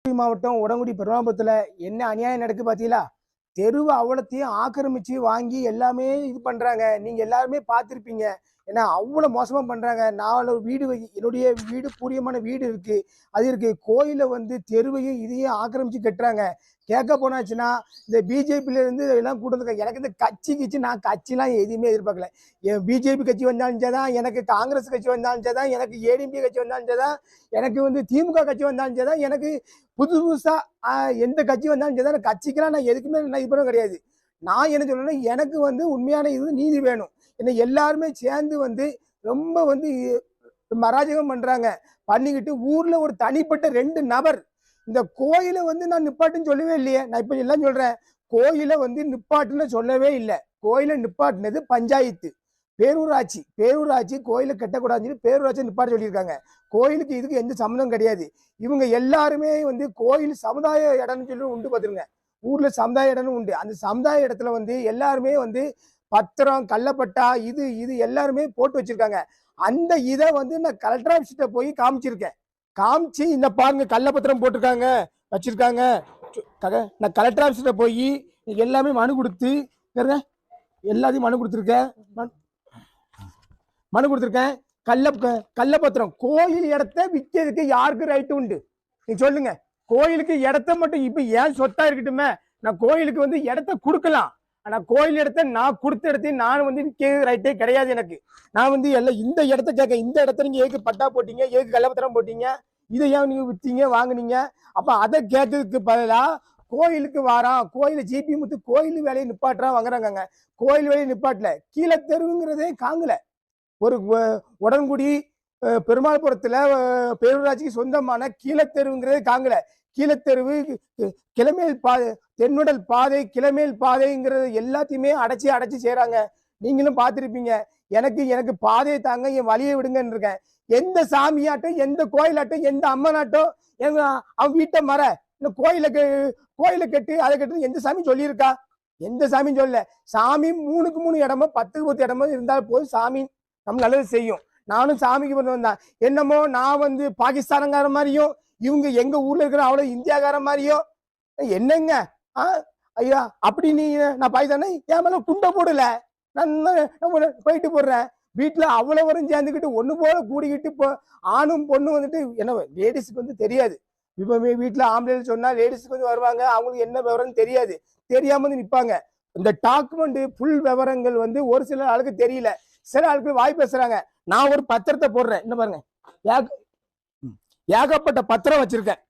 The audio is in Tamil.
மாவட்டம் உடங்குடி பெருமாபுரத்துல என்ன அநியாயம் நடக்கு பாத்தீங்களா? தெருவு அவ்வளத்தையும் ஆக்கிரமிச்சு வாங்கி எல்லாமே இது பண்றாங்க. நீங்க எல்லாருமே பார்த்திருப்பீங்க. ஏன்னா அவ்வளவு மோசமா பண்றாங்க. நான் ஒரு வீடு என்னுடைய வீடு பூரியமான வீடு இருக்கு. அது இருக்கு. கோயில வந்து தெருவையும் இதையும் ஆக்கிரமிச்சு கட்டுறாங்க. கேட்க போனாச்சுன்னா இந்த பிஜேபியில இருந்து எல்லாம் கூட்டு எனக்கு இந்த கட்சி நான் கட்சிலாம் எதுவுமே எதிர்பார்க்கல. பிஜேபி கட்சி வந்தாலும் தான், எனக்கு காங்கிரஸ் கட்சி வந்தாலும் தான், எனக்கு ஏடிஎம்கே கட்சி வந்தாலும் தான், எனக்கு வந்து திமுக கட்சி வந்தாலும் தான், எனக்கு புதுசா எந்த கட்சி வந்தாலும் சரி, கட்சிக்கெல்லாம் நான் எதுக்குமே நான் இது பண்ண கிடையாது. நான் என்ன சொல்றேன்னா, எனக்கு வந்து உண்மையான இது நீதி வேணும். ஏன்னா எல்லாருமே சேர்ந்து வந்து ரொம்ப வந்து அராஜகம் பண்றாங்க. பண்ணிக்கிட்டு ஊர்ல ஒரு தனிப்பட்ட 2 நபர் இந்த கோயிலை வந்து நான் நிப்பாட்டுன்னு சொல்லவே இல்லையே. நான் இப்ப எல்லாம் சொல்றேன், கோயிலை வந்து நிப்பாட்டுன்னு சொல்லவே இல்லை. கோயிலை நிப்பாட்டினது பஞ்சாயத்து, பேரூராட்சி கோயிலை கட்டக்கூடாதுன்னு சொல்லி பேரூராட்சி நிப்பாட்ட சொல்லியிருக்காங்க. கோயிலுக்கு இதுக்கு எந்த சம்மந்தம் கிடையாது. இவங்க எல்லாருமே வந்து கோயில் சமுதாய இடம்னு சொல்லி உண்டு பார்த்துருங்க. ஊர்ல சமுதாய இடம்னு உண்டு. அந்த சமுதாய இடத்துல வந்து எல்லாருமே வந்து பத்திரம், கள்ளப்பட்டா இது எல்லாருமே போட்டு வச்சிருக்காங்க. அந்த இதை வந்து நான் கலெக்டர் ஆஃபீஸ்கிட்ட போய் காமிச்சிருக்கேன். காமிச்சு இந்த பாருங்க கள்ளப்பத்திரம் போட்டிருக்காங்க வச்சிருக்காங்க. நான் கலெக்டர் ஆஃபீஸ்கிட்ட போய் எல்லாமே மனு கொடுத்து எல்லாத்தையும் மனு கொடுத்துருக்கேன். கள்ளப்பத்திரம் கோயில் இடத்த விற்கிறதுக்கு யாருக்கு ரைட்டு உண்டு? நீ சொல்லுங்க. கோயிலுக்கு இடத்த மட்டும் இப்ப ஏன் சொத்தா இருக்கட்டுமே, நான் கோயிலுக்கு வந்து இடத்த கொடுக்கலாம். ஆனா கோயில் இடத்த நான் கொடுத்த இடத்தையும் நான் வந்து விற்க ரைட்டே கிடையாது எனக்கு. நான் வந்து எல்லாம் இந்த இடத்த கேட்க, இந்த இடத்த நீங்க ஏக்கு பட்டா போட்டீங்க, ஏக்கு கள்ளப்பத்திரம் போட்டீங்க, இதை ஏன் நீங்க வித்தீங்க வாங்குனீங்க? அப்ப அதை கேட்கறதுக்கு பதிலா கோயிலுக்கு வாரான், கோயில ஜிபி முத்து கோயில் வேலையை நிப்பாட்டுறான் வாங்குறாங்க. கோயில் வேலையை நிப்பாட்டல, கீழே தெருவுங்கிறதே காங்கல. ஒரு உடன்குடி பெருமாள்புரத்துல பேரூராட்சிக்கு சொந்தமான கீழத்தெருவுங்கிறதே காங்கல. கீழத்தெருவு, கிளமேல் பாதை, தென்னுடல் பாதை, கிளமேல் பாதைங்கிறது எல்லாத்தையுமே அடைச்சி செய்யறாங்க. நீங்களும் பார்த்திருப்பீங்க. எனக்கு பாதையை தாங்க, என் வழியை விடுங்கன்னு இருக்கேன். எந்த சாமியாட்டும், எந்த கோயிலாட்டும், எந்த அம்மனாட்டும் அவன் வீட்டை மர இந்த கோயிலை கட்டு அதை கட்டு எந்த சாமி சொல்லியிருக்கா? எந்த சாமியும் சொல்லல. சாமி 3க்கு 3 இடமோ 10க்கு 10 இடமோ இருந்தால் போது சாமி நம்ம நல்லது செய்யும். நானும் சாமிக்கு பண்ண வந்தேன். என்னமோ நான் வந்து பாகிஸ்தானங்கார மாதிரியும், இவங்க எங்க ஊர்ல இருக்கிற அவ்வளவு இந்தியாக்கார மாதிரியும் என்னங்க ஐயா அப்படி நீ நான் பாய்தானே என் மேல குண்டை போடல, நான் போயிட்டு போடுறேன். வீட்டுல அவ்வளவரும் சேர்ந்துக்கிட்டு ஒண்ணு போல கூடிக்கிட்டு இப்போ ஆணும் பொண்ணும் வந்துட்டு என்ன லேடிஸுக்கு வந்து தெரியாது. இப்ப வீட்டுல ஆம்பளை சொன்னா லேடிஸுக்கு வந்து வருவாங்க, அவங்களுக்கு என்ன விவரம்னு தெரியாது. தெரியாம வந்து நிற்பாங்க. இந்த டாக்குமெண்ட் ஃபுல் விவரங்கள் வந்து ஒரு சில ஆளுக்கு தெரியல, சில ஆளுக்கு வாய் பேசுறாங்க. நான் ஒரு பத்திரத்தை போடுறேன், என்ன பாருங்க, ஏகப்பட்ட பத்திரம் வச்சிருக்கேன்.